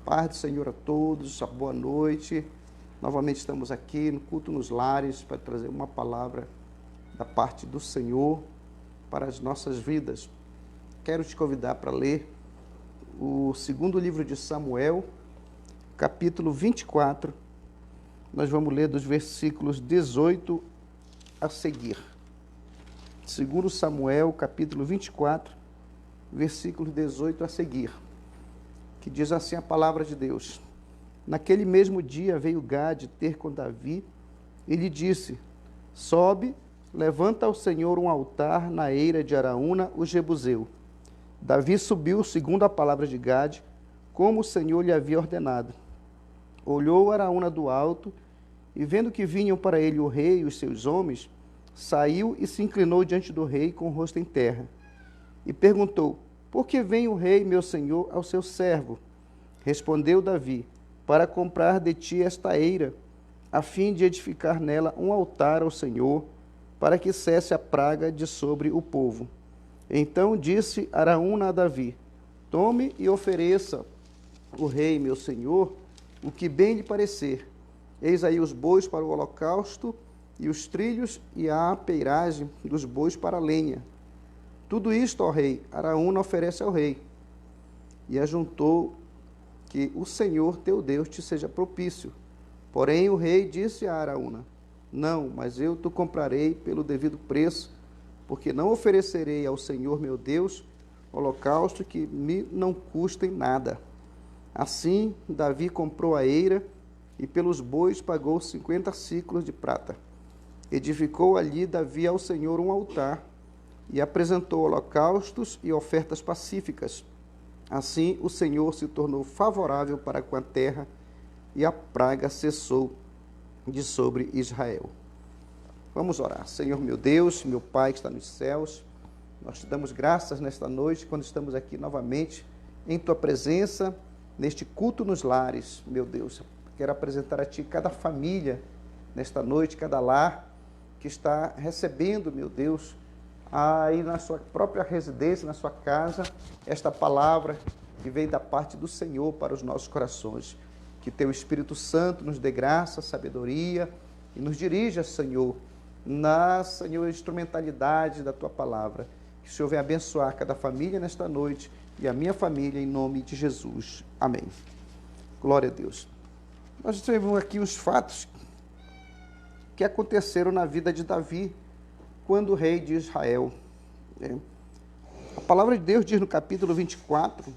Paz do Senhor a todos, boa noite. Novamente estamos aqui no Culto nos Lares para trazer uma palavra da parte do Senhor para as nossas vidas. Quero te convidar para ler o segundo livro de Samuel, capítulo 24. Nós vamos ler dos versículos 18 a seguir. Segundo Samuel, capítulo 24, versículo 18 a seguir, que diz assim a palavra de Deus. Naquele mesmo dia veio Gade ter com Davi e lhe disse: sobe, levanta ao Senhor um altar na eira de Araúna, o Jebuseu. Davi subiu segundo a palavra de Gade, como o Senhor lhe havia ordenado. Olhou Araúna do alto, e vendo que vinham para ele o rei e os seus homens, saiu e se inclinou diante do rei com o rosto em terra. E perguntou: por que vem o rei, meu senhor, ao seu servo? Respondeu Davi: para comprar de ti esta eira, a fim de edificar nela um altar ao Senhor, para que cesse a praga de sobre o povo. Então disse Araúna a Davi: tome e ofereça o rei, meu senhor, o que bem lhe parecer. Eis aí os bois para o holocausto, e os trilhos e a peiragem dos bois para a lenha. Tudo isto, ó rei, Araúna oferece ao rei. E ajuntou: que o Senhor teu Deus te seja propício. Porém o rei disse a Araúna: não, mas eu te comprarei pelo devido preço, porque não oferecerei ao Senhor meu Deus holocausto que me não custem nada. Assim Davi comprou a eira, e pelos bois pagou 50 siclos de prata. Edificou ali Davi ao Senhor um altar, e apresentou holocaustos e ofertas pacíficas. Assim o Senhor se tornou favorável para com a terra, e a praga cessou de sobre Israel. Vamos orar. Senhor meu Deus, meu Pai que está nos céus, nós te damos graças nesta noite, quando estamos aqui novamente em tua presença, neste culto nos lares. Meu Deus, quero apresentar a ti cada família nesta noite, cada lar que está recebendo, meu Deus, aí na sua própria residência, na sua casa, esta palavra que vem da parte do Senhor para os nossos corações. Que teu Espírito Santo nos dê graça, sabedoria e nos dirija, Senhor, na, Senhor, instrumentalidade da tua palavra. Que o Senhor venha abençoar cada família nesta noite e a minha família, em nome de Jesus. Amém. Glória a Deus. Nós temos aqui os fatos que aconteceram na vida de Davi, quando rei de Israel. A palavra de Deus diz no capítulo 24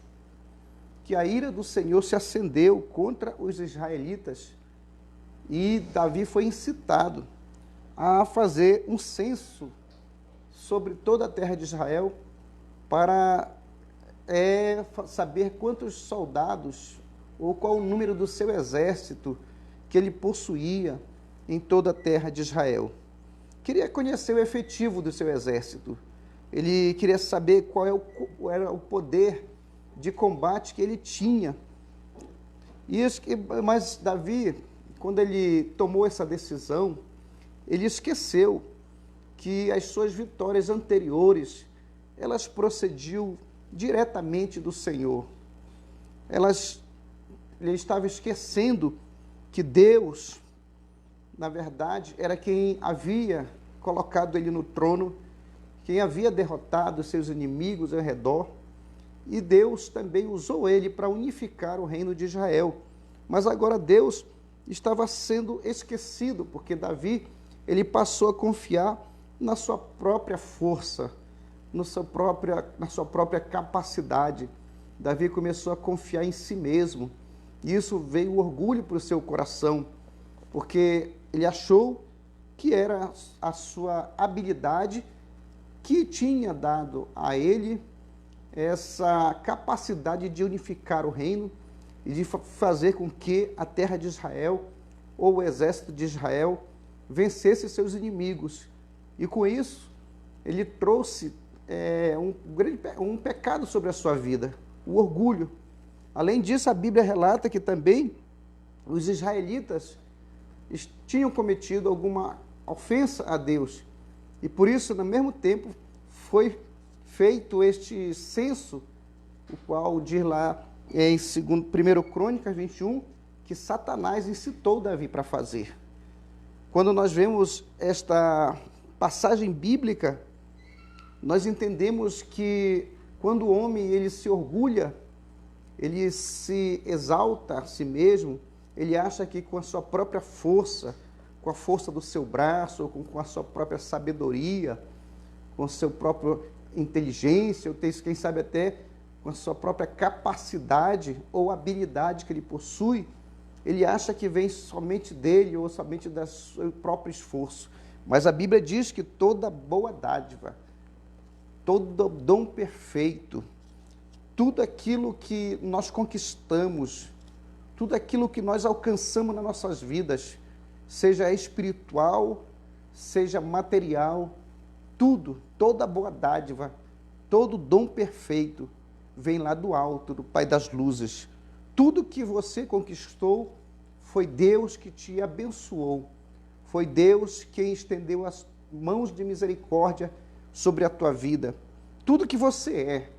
que a ira do Senhor se acendeu contra os israelitas e Davi foi incitado a fazer um censo sobre toda a terra de Israel para saber quantos soldados ou qual o número do seu exército que ele possuía em toda a terra de Israel. Queria conhecer o efetivo do seu exército. Ele queria saber qual era o poder de combate que ele tinha. Mas Davi, quando ele tomou essa decisão, ele esqueceu que as suas vitórias anteriores, elas procediam diretamente do Senhor. Ele estava esquecendo que Deus, na verdade, era quem havia colocado ele no trono, quem havia derrotado seus inimigos ao redor, e Deus também usou ele para unificar o reino de Israel. Mas agora Deus estava sendo esquecido, porque Davi, ele passou a confiar na sua própria força, na sua própria capacidade. Davi começou a confiar em si mesmo, e isso veio orgulho para o seu coração, porque ele achou que era a sua habilidade que tinha dado a ele essa capacidade de unificar o reino e de fazer com que a terra de Israel, ou o exército de Israel, vencesse seus inimigos. E com isso, ele trouxe um pecado sobre a sua vida, o orgulho. Além disso, a Bíblia relata que também os israelitas tinham cometido alguma ofensa a Deus. E por isso, no mesmo tempo, foi feito este censo, o qual diz lá em 1 Crônicas 21, que Satanás incitou Davi para fazer. Quando nós vemos esta passagem bíblica, nós entendemos que quando o homem ele se orgulha, ele se exalta a si mesmo, ele acha que com a sua própria força, com a força do seu braço, ou com a sua própria sabedoria, com a sua própria inteligência, ou quem sabe até com a sua própria capacidade ou habilidade que ele possui, ele acha que vem somente dele ou somente do seu próprio esforço. Mas a Bíblia diz que toda boa dádiva, todo dom perfeito, tudo aquilo que nós conquistamos, tudo aquilo que nós alcançamos nas nossas vidas, seja espiritual, seja material, tudo, toda boa dádiva, todo dom perfeito, vem lá do alto, do Pai das luzes. Tudo que você conquistou foi Deus que te abençoou. Foi Deus quem estendeu as mãos de misericórdia sobre a tua vida. Tudo que você é,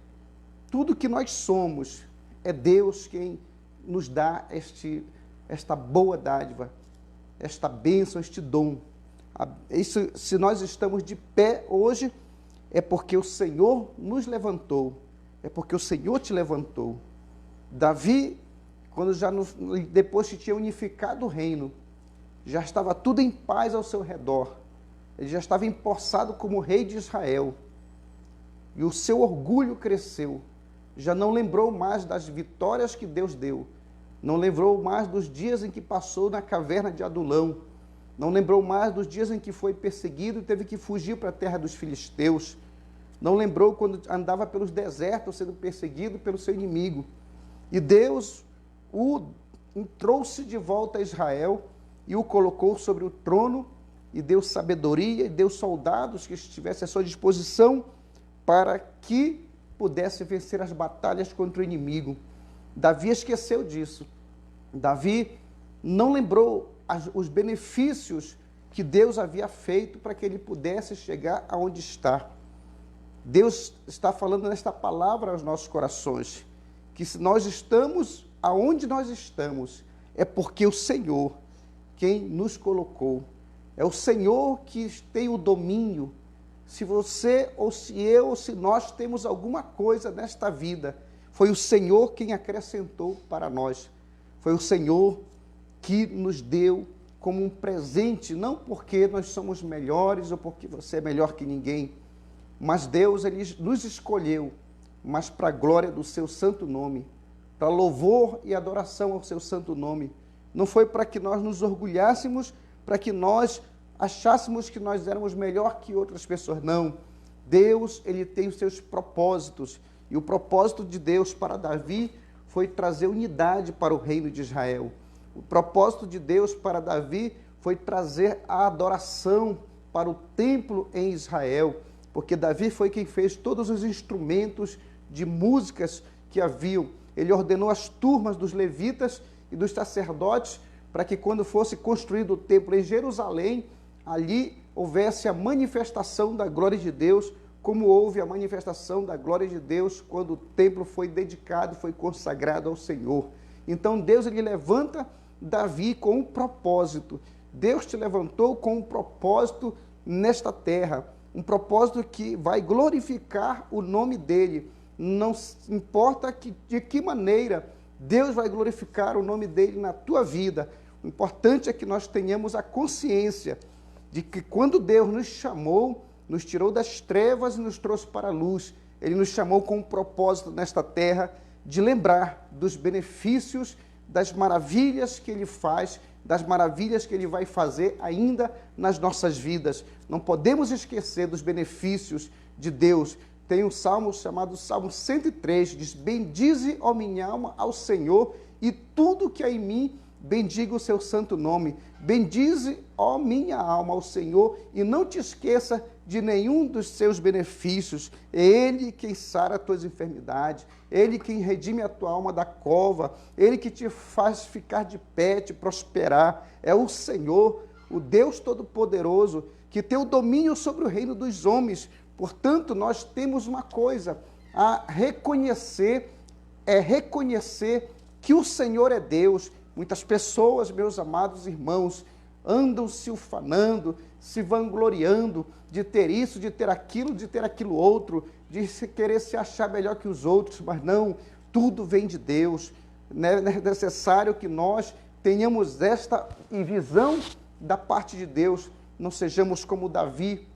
tudo que nós somos, é Deus quem nos dá esta boa dádiva, esta bênção, este dom. Isso, se nós estamos de pé hoje, é porque o Senhor nos levantou, é porque o Senhor te levantou. Davi, quando depois que tinha unificado o reino, já estava tudo em paz ao seu redor, ele já estava empossado como rei de Israel, e o seu orgulho cresceu, já não lembrou mais das vitórias que Deus deu, não lembrou mais dos dias em que passou na caverna de Adulão, não lembrou mais dos dias em que foi perseguido e teve que fugir para a terra dos filisteus, não lembrou quando andava pelos desertos sendo perseguido pelo seu inimigo. E Deus o trouxe de volta a Israel e o colocou sobre o trono e deu sabedoria e deu soldados que estivessem à sua disposição para que pudesse vencer as batalhas contra o inimigo. Davi esqueceu disso. Davi não lembrou os benefícios que Deus havia feito para que ele pudesse chegar aonde está. Deus está falando nesta palavra aos nossos corações, que se nós estamos aonde nós estamos, é porque o Senhor quem nos colocou, é o Senhor que tem o domínio. Se você, ou se eu, ou se nós temos alguma coisa nesta vida, foi o Senhor quem acrescentou para nós, foi o Senhor que nos deu como um presente, não porque nós somos melhores ou porque você é melhor que ninguém, mas Deus ele nos escolheu, mas para a glória do seu santo nome, para louvor e adoração ao seu santo nome. Não foi para que nós nos orgulhássemos, para que nós achássemos que nós éramos melhor que outras pessoas, não. Deus ele tem os seus propósitos, e o propósito de Deus para Davi foi trazer unidade para o reino de Israel. O propósito de Deus para Davi foi trazer a adoração para o templo em Israel, porque Davi foi quem fez todos os instrumentos de músicas que haviam. Ele ordenou as turmas dos levitas e dos sacerdotes para que quando fosse construído o templo em Jerusalém, ali houvesse a manifestação da glória de Deus, como houve a manifestação da glória de Deus quando o templo foi dedicado, foi consagrado ao Senhor. Então Deus ele levanta Davi com um propósito. Deus te levantou com um propósito nesta terra, um propósito que vai glorificar o nome dele. Não importa de que maneira Deus vai glorificar o nome dele na tua vida. O importante é que nós tenhamos a consciência de que quando Deus nos chamou, nos tirou das trevas e nos trouxe para a luz, ele nos chamou com um propósito nesta terra de lembrar dos benefícios, das maravilhas que ele faz, das maravilhas que ele vai fazer ainda nas nossas vidas. Não podemos esquecer dos benefícios de Deus. Tem um salmo chamado Salmo 103, diz: bendize, ó minha alma, ao Senhor, e tudo que há em mim, bendiga o seu santo nome. Bendize, ó minha alma, ao Senhor, e não te esqueça de nenhum dos seus benefícios. É Ele quem sara as tuas enfermidades, Ele quem redime a tua alma da cova, Ele que te faz ficar de pé, te prosperar. É o Senhor, o Deus Todo-Poderoso, que tem o domínio sobre o reino dos homens. Portanto, nós temos uma coisa a reconhecer é reconhecer que o Senhor é Deus. Muitas pessoas, meus amados irmãos, andam se ufanando, se vangloriando de ter isso, de ter aquilo outro, de querer se achar melhor que os outros, mas não, tudo vem de Deus. É necessário que nós tenhamos esta visão da parte de Deus, não sejamos como Davi,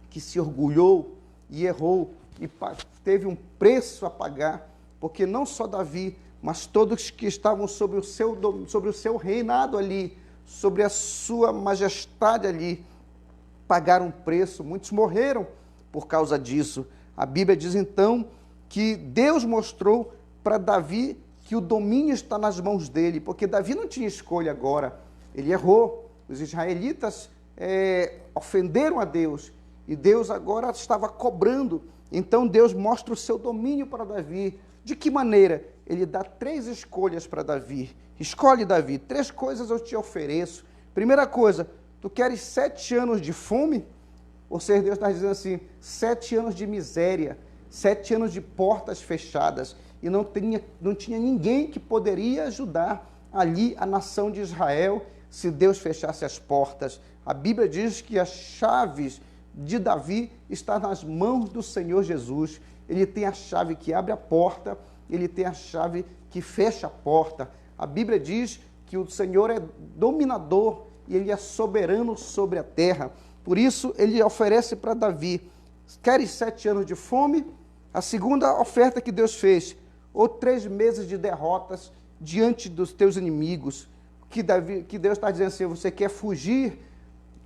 que se orgulhou e errou e teve um preço a pagar, porque não só Davi, mas todos que estavam sobre o seu reinado ali, sobre a sua majestade ali, pagaram um preço, muitos morreram por causa disso. A Bíblia diz então que Deus mostrou para Davi que o domínio está nas mãos dele, porque Davi não tinha escolha agora, ele errou, os israelitas ofenderam a Deus, e Deus agora estava cobrando, então Deus mostra o seu domínio para Davi. De que maneira? Ele dá 3 escolhas para Davi. Escolhe, Davi, 3 coisas eu te ofereço. Primeira coisa, tu queres 7 anos de fome? Ou seja, Deus está dizendo assim, 7 anos de miséria, 7 anos de portas fechadas, e não tinha ninguém que poderia ajudar ali a nação de Israel se Deus fechasse as portas. A Bíblia diz que as chaves de Davi estão nas mãos do Senhor Jesus. Ele tem a chave que abre a porta, ele tem a chave que fecha a porta. A Bíblia diz que o Senhor é dominador e ele é soberano sobre a terra. Por isso, ele oferece para Davi, queres 7 anos de fome? A segunda oferta que Deus fez, ou 3 meses de derrotas diante dos teus inimigos. Que Deus está dizendo assim, você quer fugir,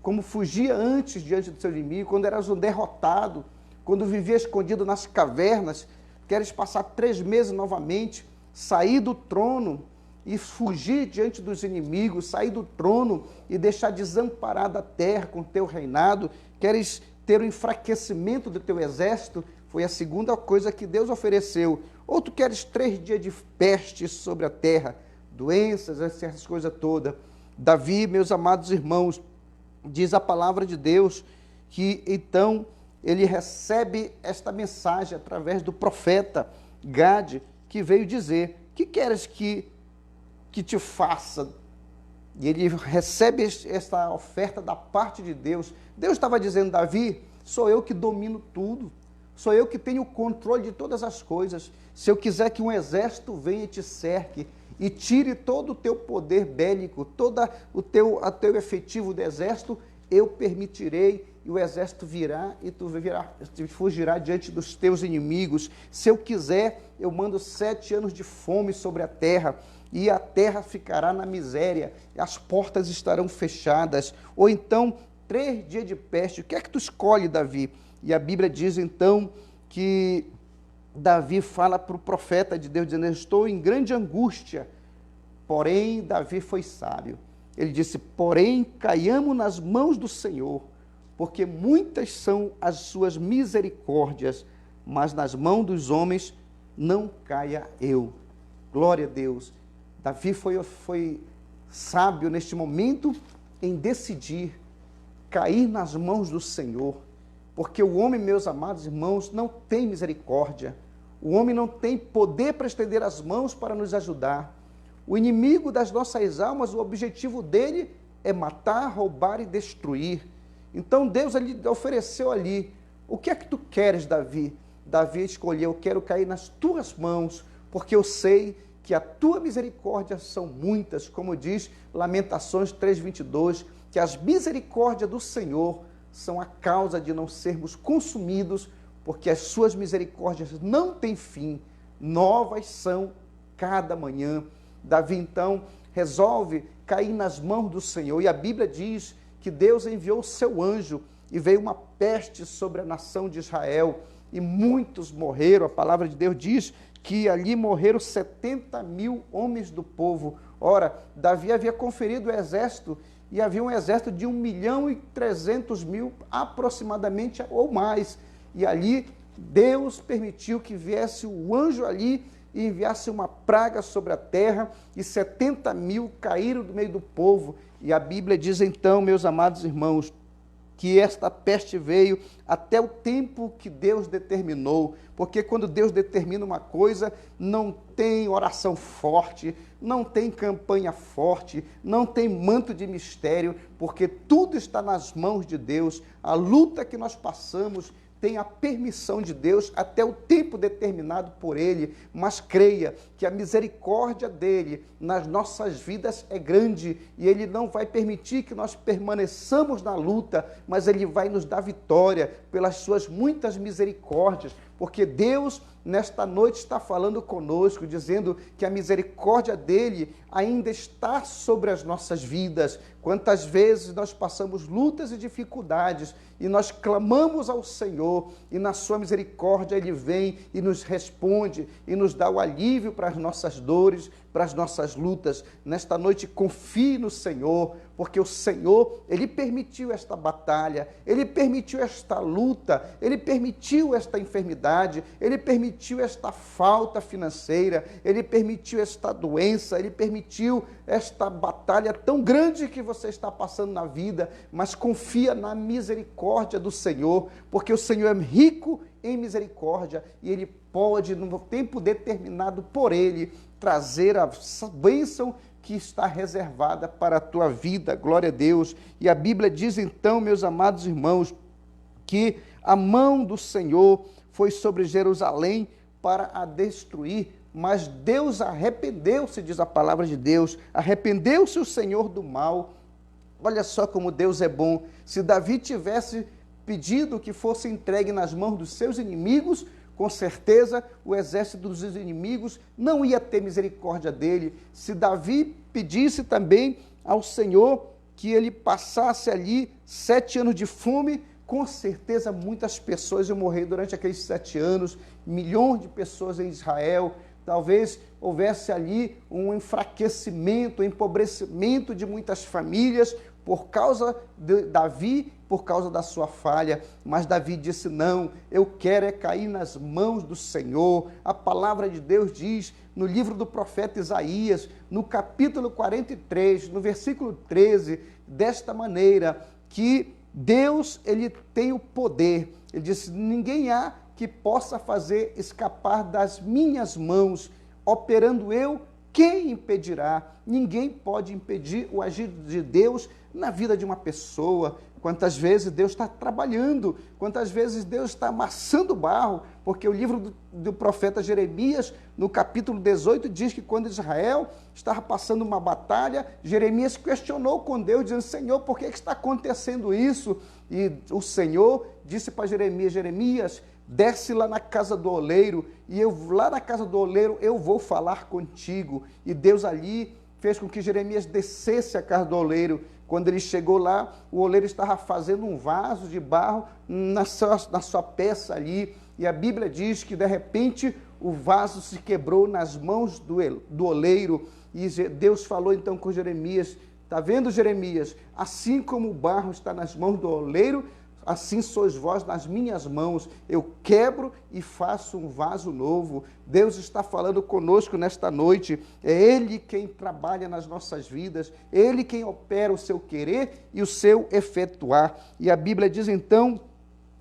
como fugia antes diante do seu inimigo, quando eras um derrotado, quando vivia escondido nas cavernas, queres passar 3 meses novamente, sair do trono e fugir diante dos inimigos, sair do trono e deixar desamparada a terra com o teu reinado, queres ter o enfraquecimento do teu exército, foi a segunda coisa que Deus ofereceu. Ou tu queres 3 dias de peste sobre a terra, doenças, essas coisas todas. Davi, meus amados irmãos, diz a palavra de Deus que então ele recebe esta mensagem através do profeta Gade, que veio dizer, que queres que te faça? E ele recebe esta oferta da parte de Deus. Deus estava dizendo, Davi, sou eu que domino tudo, sou eu que tenho o controle de todas as coisas. Se eu quiser que um exército venha e te cerque, e tire todo o teu poder bélico, todo o teu efetivo do exército, eu permitirei, e o exército virá, e tu fugirá diante dos teus inimigos. Se eu quiser, eu mando 7 anos de fome sobre a terra, e a terra ficará na miséria, e as portas estarão fechadas. Ou então, 3 dias de peste. O que é que tu escolhe, Davi? E a Bíblia diz, então, que Davi fala para o profeta de Deus, dizendo, estou em grande angústia. Porém, Davi foi sábio. Ele disse, porém, caiamos nas mãos do Senhor, porque muitas são as suas misericórdias, mas nas mãos dos homens não caia eu. Glória a Deus. Davi foi sábio neste momento em decidir cair nas mãos do Senhor, porque o homem, meus amados irmãos, não tem misericórdia. O homem não tem poder para estender as mãos para nos ajudar. O inimigo das nossas almas, o objetivo dele é matar, roubar e destruir. Então Deus ele ofereceu ali, o que é que tu queres, Davi? Davi escolheu, eu quero cair nas tuas mãos, porque eu sei que a tua misericórdia são muitas, como diz Lamentações 3:22, que as misericórdias do Senhor são a causa de não sermos consumidos, porque as suas misericórdias não têm fim, novas são cada manhã. Davi, então, resolve cair nas mãos do Senhor, e a Bíblia diz que Deus enviou o seu anjo, e veio uma peste sobre a nação de Israel, e muitos morreram. A palavra de Deus diz que ali morreram 70.000 homens do povo. Ora, Davi havia conferido o exército, e havia um exército de 1.300.000 aproximadamente, ou mais, e ali Deus permitiu que viesse o anjo ali e enviasse uma praga sobre a terra, e 70.000 caíram do meio do povo. E a Bíblia diz então, meus amados irmãos, que esta peste veio até o tempo que Deus determinou, porque quando Deus determina uma coisa, não tem oração forte, não tem campanha forte, não tem manto de mistério, porque tudo está nas mãos de Deus. A luta que nós passamos tem a permissão de Deus até o tempo determinado por Ele, mas creia que a misericórdia dEle nas nossas vidas é grande e Ele não vai permitir que nós permaneçamos na luta, mas Ele vai nos dar vitória pelas suas muitas misericórdias, porque Deus nesta noite está falando conosco, dizendo que a misericórdia dEle ainda está sobre as nossas vidas. Quantas vezes nós passamos lutas e dificuldades e nós clamamos ao Senhor e na sua misericórdia Ele vem e nos responde e nos dá o alívio para as nossas dores, para as nossas lutas. Nesta noite confie no Senhor, porque o Senhor, Ele permitiu esta batalha, Ele permitiu esta luta, Ele permitiu esta enfermidade, Ele permitiu esta falta financeira, Ele permitiu esta doença, Ele permitiu esta batalha tão grande que você está passando na vida, mas confia na misericórdia do Senhor, porque o Senhor é rico em misericórdia e Ele pode, no tempo determinado por Ele, trazer a bênção que está reservada para a tua vida. Glória a Deus. E a Bíblia diz então, meus amados irmãos, que a mão do Senhor foi sobre Jerusalém para a destruir, mas Deus arrependeu-se, diz a palavra de Deus, arrependeu-se o Senhor do mal. Olha só como Deus é bom. Se Davi tivesse pedido que fosse entregue nas mãos dos seus inimigos, com certeza o exército dos inimigos não ia ter misericórdia dele. Se Davi pedisse também ao Senhor que ele passasse ali 7 anos de fome, com certeza muitas pessoas iam morrer durante aqueles 7 anos, milhões de pessoas em Israel. Talvez houvesse ali um enfraquecimento, um empobrecimento de muitas famílias por causa de Davi, por causa da sua falha. Mas Davi disse, não, eu quero é cair nas mãos do Senhor. A palavra de Deus diz no livro do profeta Isaías, no capítulo 43, no versículo 13, desta maneira, que Deus, Ele tem o poder. Ele disse, ninguém há que possa fazer escapar das minhas mãos, operando eu, quem impedirá? Ninguém pode impedir o agir de Deus na vida de uma pessoa. Quantas vezes Deus está trabalhando, quantas vezes Deus está amassando barro, porque o livro do profeta Jeremias, no capítulo 18, diz que quando Israel estava passando uma batalha, Jeremias questionou com Deus, dizendo, Senhor, por que está acontecendo isso? E o Senhor disse para Jeremias, Jeremias, desce lá na casa do oleiro, e lá na casa do oleiro eu vou falar contigo. E Deus ali fez com que Jeremias descesse à casa do oleiro. Quando ele chegou lá, o oleiro estava fazendo um vaso de barro na sua peça ali, e a Bíblia diz que de repente o vaso se quebrou nas mãos do oleiro, e Deus falou então com Jeremias, está vendo, Jeremias? Assim como o barro está nas mãos do oleiro, assim sois vós nas minhas mãos, eu quebro e faço um vaso novo. Deus está falando conosco nesta noite, é Ele quem trabalha nas nossas vidas, Ele quem opera o seu querer e o seu efetuar. E a Bíblia diz então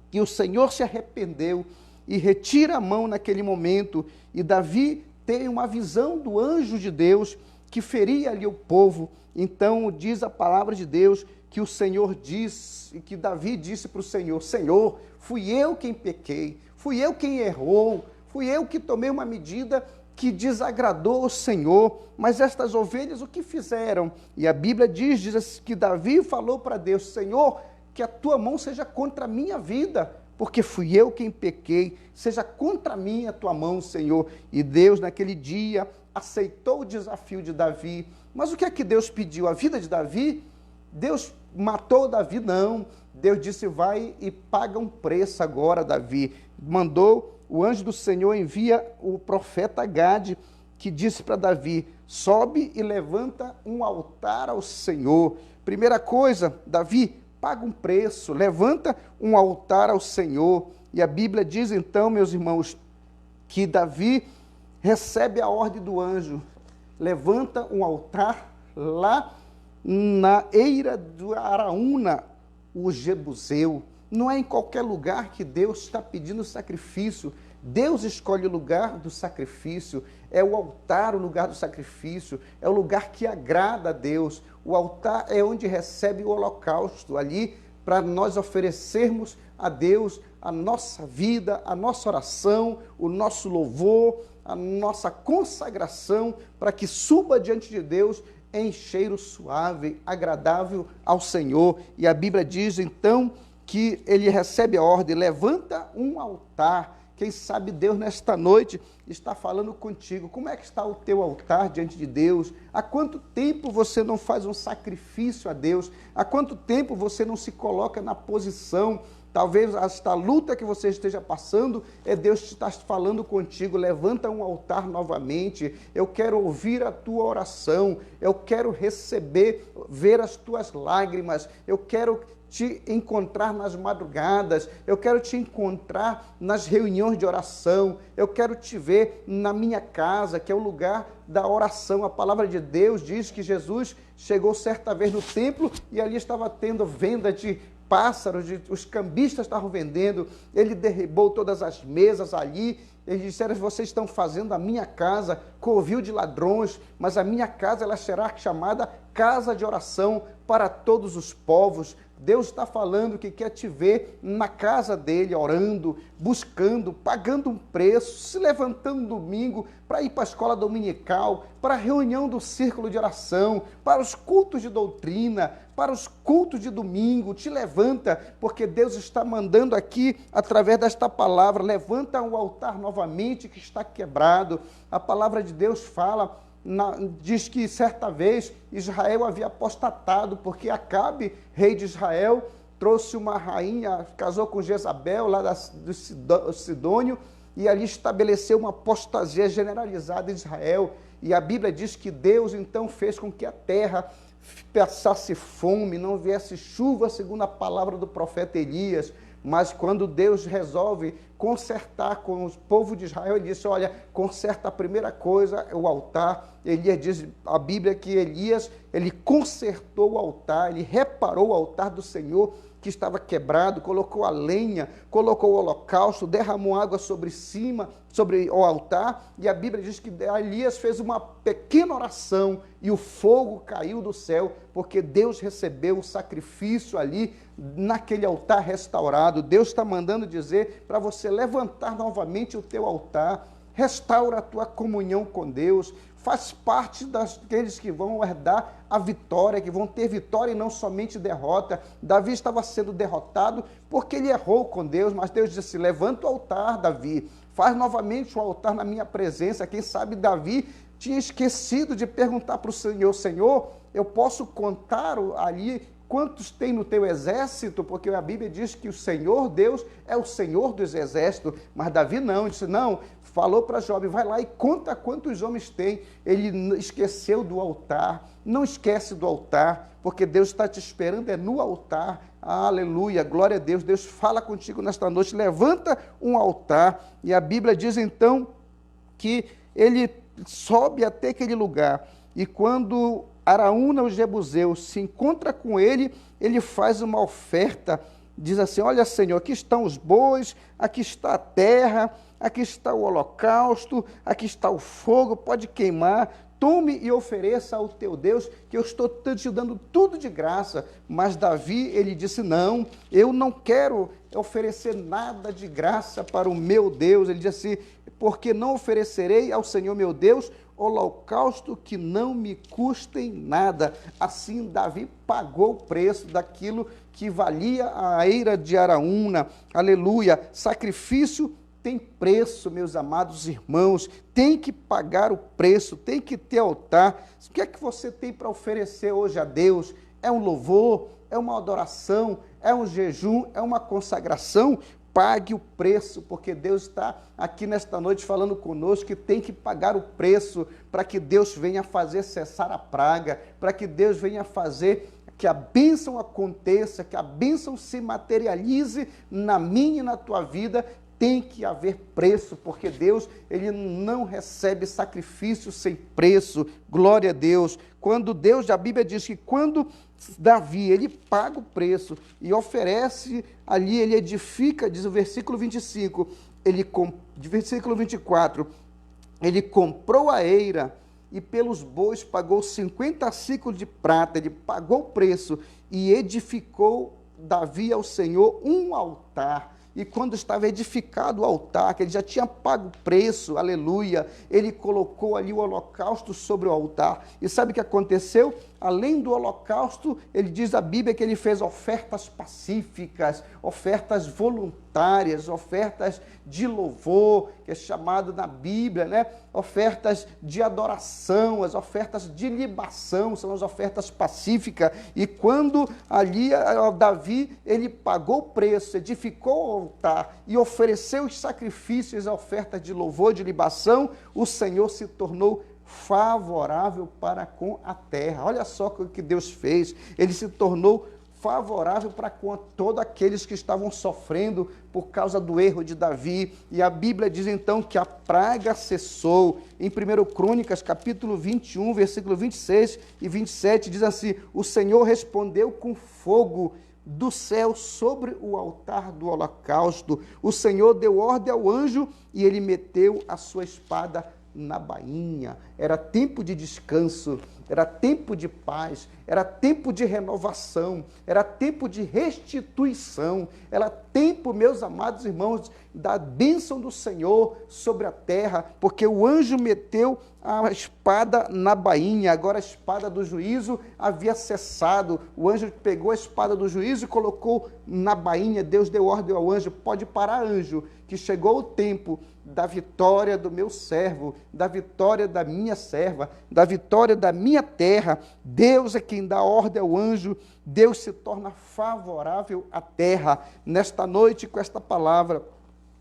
que o Senhor se arrependeu e retira a mão naquele momento, e Davi tem uma visão do anjo de Deus que feria ali o povo. Então diz a palavra de Deus que o Senhor disse, que Davi disse para o Senhor, Senhor, fui eu quem pequei, fui eu quem errou, fui eu que tomei uma medida que desagradou o Senhor, mas estas ovelhas o que fizeram? E a Bíblia diz que Davi falou para Deus, Senhor, que a tua mão seja contra a minha vida, porque fui eu quem pequei, seja contra mim a tua mão, Senhor. E Deus naquele dia aceitou o desafio de Davi. Mas o que é que Deus pediu? A vida de Davi? Deus matou Davi? Não. Deus disse, vai e paga um preço agora, Davi. Mandou, o anjo do Senhor envia o profeta Gade, que disse para Davi, sobe e levanta um altar ao Senhor. Primeira coisa, Davi, paga um preço, levanta um altar ao Senhor. E a Bíblia diz então, meus irmãos, que Davi recebe a ordem do anjo, levanta um altar lá na eira do Araúna, o jebuseu. Não é em qualquer lugar que Deus está pedindo sacrifício. Deus escolhe o lugar do sacrifício, é o altar o lugar do sacrifício, é o lugar que agrada a Deus. O altar é onde recebe o holocausto, ali para nós oferecermos a Deus a nossa vida, a nossa oração, o nosso louvor, a nossa consagração, para que suba diante de Deus em cheiro suave, agradável ao Senhor. E a Bíblia diz então que ele recebe a ordem, levanta um altar. Quem sabe Deus nesta noite está falando contigo. Como é que está o teu altar diante de Deus? Há quanto tempo você não faz um sacrifício a Deus? Há quanto tempo você não se coloca na posição? Talvez esta luta que você esteja passando, Deus está falando contigo. Levanta um altar novamente. Eu quero ouvir a tua oração. Eu quero receber, ver as tuas lágrimas. Eu quero te encontrar nas madrugadas, eu quero te encontrar nas reuniões de oração, eu quero te ver na minha casa, que é o lugar da oração. A palavra de Deus diz que Jesus chegou certa vez no templo e ali estava tendo venda de pássaros, os cambistas estavam vendendo, ele derribou todas as mesas ali. Eles disseram: vocês estão fazendo a minha casa covil de ladrões, mas a minha casa ela será chamada casa de oração para todos os povos. Deus está falando que quer te ver na casa dele, orando, buscando, pagando um preço, se levantando no domingo para ir para a escola dominical, para a reunião do círculo de oração, para os cultos de doutrina, para os cultos de domingo. Te levanta, porque Deus está mandando aqui, através desta palavra, levanta um altar novamente que está quebrado. A palavra de Deus fala, diz que certa vez Israel havia apostatado, porque Acabe, rei de Israel, trouxe uma rainha, casou com Jezabel, lá do Sidônio, e ali estabeleceu uma apostasia generalizada em Israel. E a Bíblia diz que Deus então fez com que a terra passasse fome, não viesse chuva, segundo a palavra do profeta Elias. Mas quando Deus resolve consertar com o povo de Israel, ele disse: olha, conserta a primeira coisa, o altar. Elias diz, a Bíblia, que Elias, ele consertou o altar, ele reparou o altar do Senhor que estava quebrado, colocou a lenha, colocou o holocausto, derramou água sobre o altar, e a Bíblia diz que Elias fez uma pequena oração e o fogo caiu do céu, porque Deus recebeu o sacrifício ali, naquele altar restaurado. Deus está mandando dizer para você levantar novamente o teu altar, restaura a tua comunhão com Deus, faz parte daqueles que vão herdar a vitória, que vão ter vitória e não somente derrota. Davi estava sendo derrotado porque ele errou com Deus, mas Deus disse: levanta o altar, Davi, faz novamente o altar na minha presença. Quem sabe Davi tinha esquecido de perguntar para o Senhor: Senhor, eu posso contar ali quantos tem no teu exército? Porque a Bíblia diz que o Senhor Deus é o Senhor dos exércitos, mas Davi não, disse: não, falou para Jobe: vai lá e conta quantos homens tem. Ele esqueceu do altar. Não esquece do altar, porque Deus está te esperando, é no altar. Aleluia, glória a Deus. Deus fala contigo nesta noite, levanta um altar. E a Bíblia diz então que ele sobe até aquele lugar, e quando Araúna, o jebuseu, se encontra com ele, ele faz uma oferta, diz assim: olha, Senhor, aqui estão os bois, aqui está a terra, aqui está o holocausto, aqui está o fogo, pode queimar, tome e ofereça ao teu Deus, que eu estou te dando tudo de graça. Mas Davi, ele disse: não, eu não quero oferecer nada de graça para o meu Deus. Ele disse assim: porque não oferecerei ao Senhor meu Deus holocausto que não me custem nada. Assim Davi pagou o preço daquilo que valia a eira de Araúna. Aleluia. Sacrifício tem preço, meus amados irmãos, tem que pagar o preço, tem que ter altar. O que é que você tem para oferecer hoje a Deus? É um louvor? É uma adoração? É um jejum? É uma consagração? Pague o preço, porque Deus está aqui nesta noite falando conosco que tem que pagar o preço para que Deus venha fazer cessar a praga, para que Deus venha fazer que a bênção aconteça, que a bênção se materialize na minha e na tua vida. tem que haver preço, porque Deus, ele não recebe sacrifício sem preço. Glória a Deus. Quando Deus, a Bíblia diz que quando Davi, ele paga o preço e oferece ali, ele edifica, diz o versículo 25, versículo 24, ele comprou a eira e pelos bois pagou 50 ciclos de prata, ele pagou o preço e edificou Davi ao Senhor um altar. E quando estava edificado o altar, que ele já tinha pago o preço, aleluia, ele colocou ali o holocausto sobre o altar. E sabe o que aconteceu? Além do holocausto, ele diz a Bíblia que ele fez ofertas pacíficas, ofertas voluntárias, ofertas de louvor, que é chamado na Bíblia, né? Ofertas de adoração, as ofertas de libação, são as ofertas pacíficas. E quando ali Davi, ele pagou o preço, edificou o altar e ofereceu os sacrifícios, a oferta de louvor, de libação, o Senhor se tornou favorável para com a terra. Olha só o que Deus fez. Ele se tornou favorável para com todos aqueles que estavam sofrendo por causa do erro de Davi. E a Bíblia diz então que a praga cessou. Em 1 Crônicas, capítulo 21, versículo 26 e 27, diz assim: o Senhor respondeu com fogo do céu sobre o altar do holocausto. O Senhor deu ordem ao anjo e ele meteu a sua espada na bainha. Era tempo de descanso, era tempo de paz, era tempo de renovação, era tempo de restituição, era tempo, meus amados irmãos, da bênção do Senhor sobre a terra, porque o anjo meteu a espada na bainha. Agora a espada do juízo havia cessado, o anjo pegou a espada do juízo e colocou na bainha. Deus deu ordem ao anjo: pode parar, anjo, que chegou o tempo da vitória do meu servo, da vitória da minha serva, da vitória da minha terra. Deus é quem dá ordem ao anjo, Deus se torna favorável à terra. Nesta noite, com esta palavra,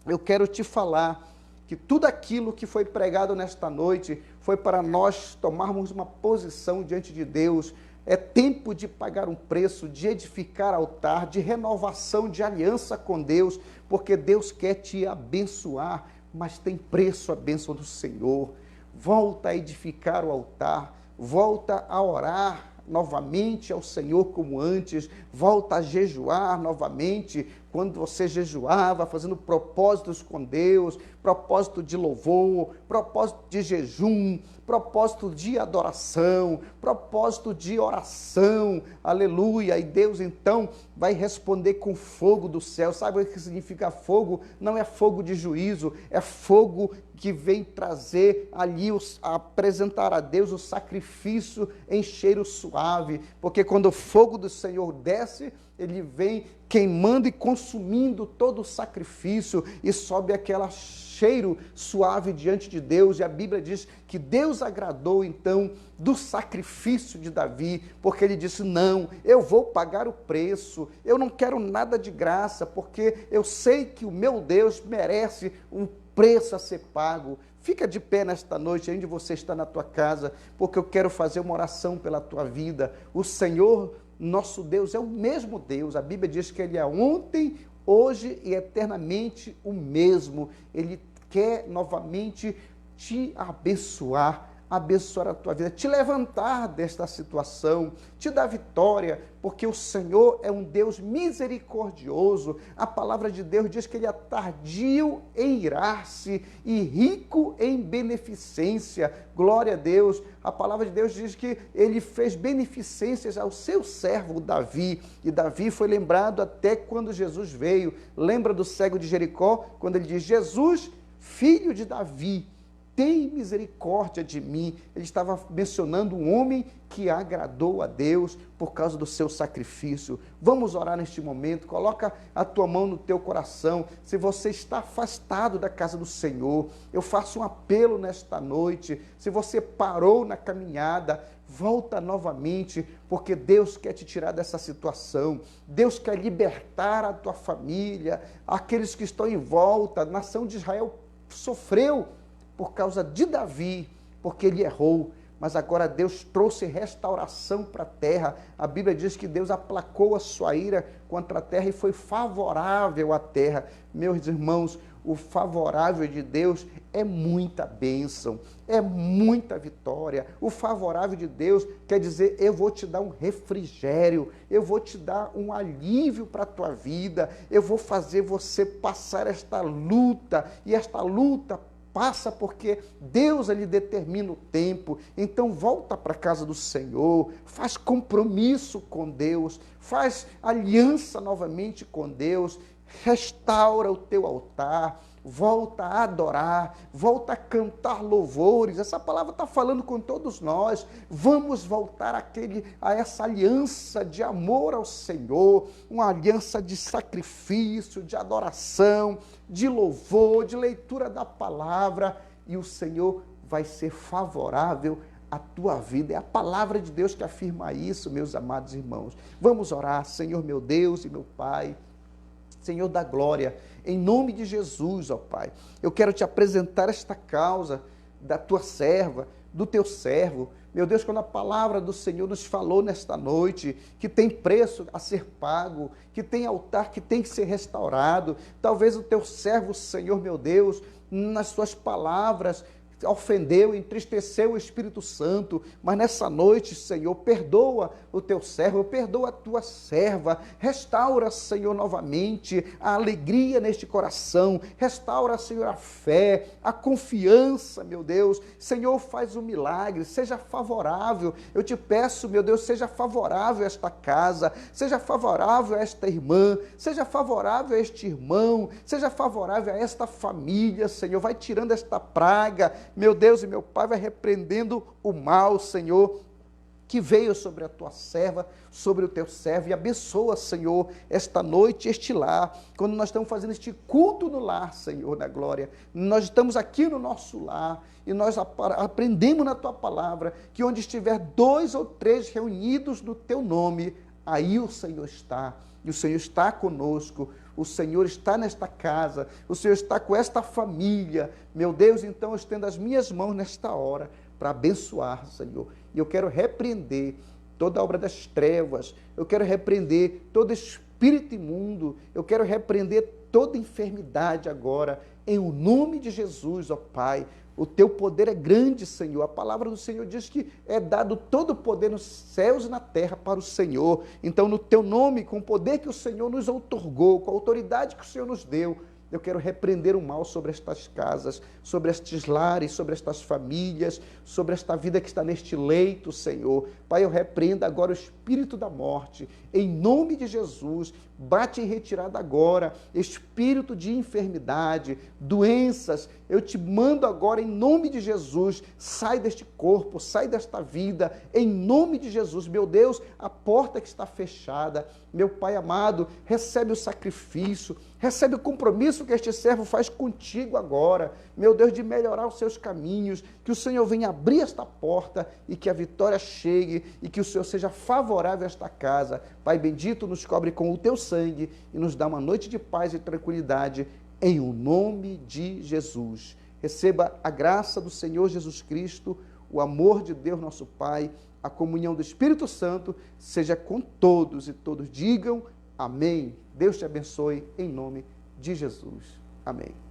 eu quero te falar que tudo aquilo que foi pregado nesta noite foi para nós tomarmos uma posição diante de Deus. É tempo de pagar um preço, de edificar altar, de renovação, de aliança com Deus, porque Deus quer te abençoar, mas tem preço a bênção do Senhor. Volta a edificar o altar, volta a orar novamente ao Senhor como antes, volta a jejuar novamente, quando você jejuava, fazendo propósitos com Deus, propósito de louvor, propósito de jejum, propósito de adoração, propósito de oração, aleluia. E Deus então vai responder com fogo do céu. Sabe o que significa fogo? Não é fogo de juízo, é fogo que vem trazer ali, apresentar a Deus o sacrifício em cheiro suave, porque quando o fogo do Senhor desce, ele vem queimando e consumindo todo o sacrifício e sobe aquele cheiro suave diante de Deus. E a Bíblia diz que Deus agradou então do sacrifício de Davi, porque ele disse: não, eu vou pagar o preço, eu não quero nada de graça, porque eu sei que o meu Deus merece um preço a ser pago. Fica de pé nesta noite, onde você está na tua casa, porque eu quero fazer uma oração pela tua vida. O Senhor, nosso Deus, é o mesmo Deus. A Bíblia diz que Ele é ontem, hoje e eternamente o mesmo. Ele quer novamente te abençoar a tua vida, te levantar desta situação, te dar vitória, porque o Senhor é um Deus misericordioso. A palavra de Deus diz que Ele é tardio em irar-se e rico em beneficência. Glória a Deus. A palavra de Deus diz que Ele fez beneficências ao seu servo Davi, e Davi foi lembrado até quando Jesus veio. Lembra do cego de Jericó, quando ele diz: Jesus, filho de Davi, tem misericórdia de mim. Ele estava mencionando um homem que agradou a Deus por causa do seu sacrifício. Vamos orar neste momento. Coloca a tua mão no teu coração. Se você está afastado da casa do Senhor, eu faço um apelo nesta noite. Se você parou na caminhada, volta novamente, porque Deus quer te tirar dessa situação. Deus quer libertar a tua família, aqueles que estão em volta. A nação de Israel sofreu por causa de Davi, porque ele errou, mas agora Deus trouxe restauração para a terra. A Bíblia diz que Deus aplacou a sua ira contra a terra e foi favorável à terra. Meus irmãos, o favorável de Deus é muita bênção, é muita vitória. O favorável de Deus quer dizer, eu vou te dar um refrigério, eu vou te dar um alívio para a tua vida, eu vou fazer você passar esta luta, e esta luta passa porque Deus ali determina o tempo. Então volta para a casa do Senhor, faz compromisso com Deus, faz aliança novamente com Deus, restaura o teu altar, volta a adorar, volta a cantar louvores. Essa palavra está falando com todos nós. Vamos voltar a essa aliança de amor ao Senhor, uma aliança de sacrifício, de adoração, de louvor, de leitura da palavra, e o Senhor vai ser favorável à tua vida. É a palavra de Deus que afirma isso, meus amados irmãos. Vamos orar. Senhor meu Deus e meu Pai, Senhor da glória, em nome de Jesus, ó Pai, eu quero te apresentar esta causa da tua serva, do teu servo. Meu Deus, quando a palavra do Senhor nos falou nesta noite, que tem preço a ser pago, que tem altar que tem que ser restaurado, talvez o teu servo, Senhor meu Deus, nas suas palavras, ofendeu, entristeceu o Espírito Santo, mas nessa noite, Senhor, perdoa o teu servo, perdoa a tua serva, restaura, Senhor, novamente a alegria neste coração, restaura, Senhor, a fé, a confiança, meu Deus. Senhor, faz um milagre, seja favorável, eu te peço, meu Deus, seja favorável a esta casa, seja favorável a esta irmã, seja favorável a este irmão, seja favorável a esta família, Senhor, vai tirando esta praga, meu Deus e meu Pai, vai repreendendo o mal, Senhor, que veio sobre a tua serva, sobre o teu servo, e abençoa, Senhor, esta noite, este lar, quando nós estamos fazendo este culto no lar, Senhor da glória, nós estamos aqui no nosso lar, e nós aprendemos na tua palavra, que onde estiver 2 ou 3 reunidos no teu nome, aí o Senhor está, e o Senhor está conosco, o Senhor está nesta casa, o Senhor está com esta família. Meu Deus, então eu estendo as minhas mãos nesta hora para abençoar, Senhor. E eu quero repreender toda a obra das trevas, eu quero repreender todo espírito imundo, eu quero repreender toda enfermidade agora, em o nome de Jesus, ó Pai. O teu poder é grande, Senhor. A palavra do Senhor diz que é dado todo o poder nos céus e na terra para o Senhor. Então, no teu nome, com o poder que o Senhor nos outorgou, com a autoridade que o Senhor nos deu, eu quero repreender o mal sobre estas casas, sobre estes lares, sobre estas famílias, sobre esta vida que está neste leito, Senhor. Pai, eu repreendo agora o espírito da morte, em nome de Jesus. Bate em retirada agora, espírito de enfermidade, doenças, eu te mando agora em nome de Jesus, sai deste corpo, sai desta vida, em nome de Jesus. Meu Deus, a porta que está fechada, meu Pai amado, recebe o sacrifício, recebe o compromisso que este servo faz contigo agora, meu Deus, de melhorar os seus caminhos, que o Senhor venha abrir esta porta e que a vitória chegue e que o Senhor seja favorável a esta casa. Pai bendito, nos cobre com o teu sangue e nos dá uma noite de paz e tranquilidade, em o nome de Jesus. Receba a graça do Senhor Jesus Cristo, o amor de Deus nosso Pai, a comunhão do Espírito Santo, seja com todos, e todos digam amém. Deus te abençoe em nome de Jesus. Amém.